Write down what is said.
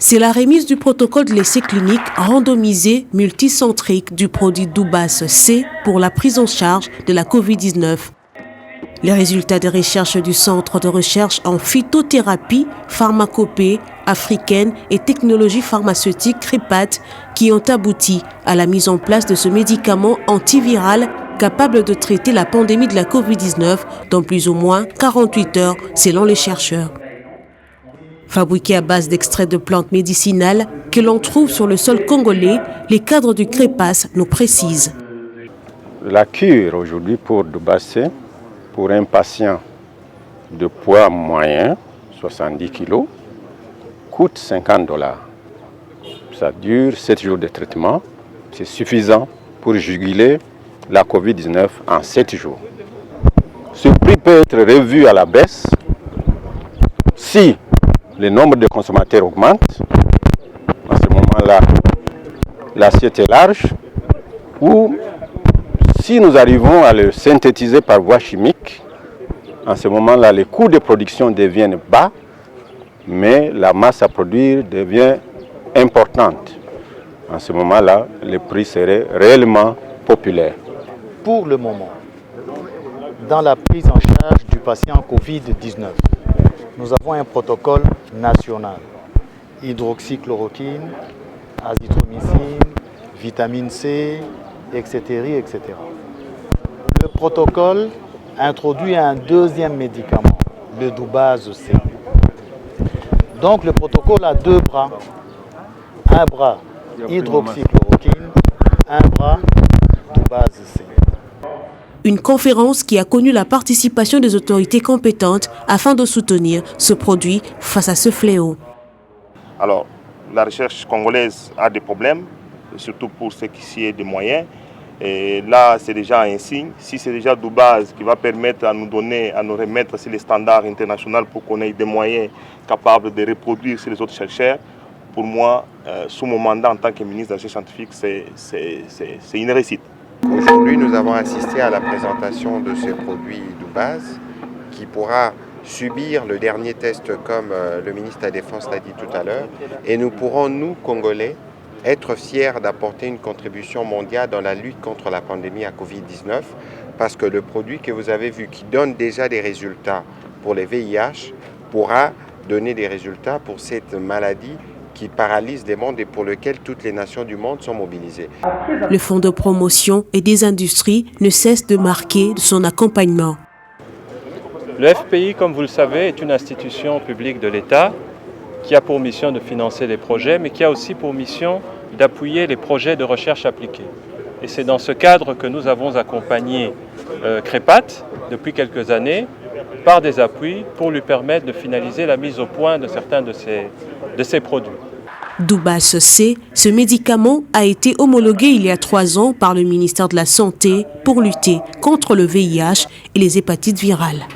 C'est la remise du protocole de l'essai clinique randomisé multicentrique du produit Doubas C pour la prise en charge de la Covid-19. Les résultats des recherches du Centre de recherche en phytothérapie, pharmacopée africaine et technologie pharmaceutique CREPAT qui ont abouti à la mise en place de ce médicament antiviral capable de traiter la pandémie de la Covid-19 dans plus ou moins 48 heures selon les chercheurs. Fabriqué à base d'extraits de plantes médicinales que l'on trouve sur le sol congolais, les cadres du CREPAS nous précisent. La cure aujourd'hui pour Doubas C, pour un patient de poids moyen, 70 kg, coûte $50. Ça dure 7 jours de traitement. C'est suffisant pour juguler la Covid-19 en 7 jours. Ce prix peut être revu à la baisse si le nombre de consommateurs augmente. À ce moment-là, l'assiette est large. Ou si nous arrivons à le synthétiser par voie chimique, en ce moment-là, les coûts de production deviennent bas, mais la masse à produire devient importante. En ce moment-là, le prix serait réellement populaire. Pour le moment, dans la prise en charge du patient Covid-19, nous avons un protocole national. Hydroxychloroquine, azithromycine, vitamine C, etc., etc. Le protocole introduit un deuxième médicament, le Doubas C. Donc le protocole a deux bras. Un bras hydroxychloroquine, un bras Doubas C. Une conférence qui a connu la participation des autorités compétentes afin de soutenir ce produit face à ce fléau. Alors, la recherche congolaise a des problèmes, surtout pour ce qui est des moyens. Et là, c'est déjà un signe. Si c'est déjà Doubas qui va permettre à nous donner, à nous remettre sur les standards internationaux pour qu'on ait des moyens capables de reproduire sur les autres chercheurs, pour moi, sous mon mandat en tant que ministre de la Recherche scientifique, c'est une réussite. Aujourd'hui, nous avons assisté à la présentation de ce produit Doubas qui pourra subir le dernier test comme le ministre de la Défense l'a dit tout à l'heure. Et nous pourrons, nous, Congolais, être fiers d'apporter une contribution mondiale dans la lutte contre la pandémie à Covid-19 parce que le produit que vous avez vu qui donne déjà des résultats pour les VIH pourra donner des résultats pour cette maladie qui paralyse les mondes et pour lequel toutes les nations du monde sont mobilisées. Le Fonds de promotion et des industries ne cesse de marquer son accompagnement. Le FPI, comme vous le savez, est une institution publique de l'État qui a pour mission de financer les projets, mais qui a aussi pour mission d'appuyer les projets de recherche appliquée. Et c'est dans ce cadre que nous avons accompagné CREPAT depuis quelques années par des appuis pour lui permettre de finaliser la mise au point de certains de ces produits. Doubas C, ce médicament a été homologué il y a 3 ans par le ministère de la Santé pour lutter contre le VIH et les hépatites virales.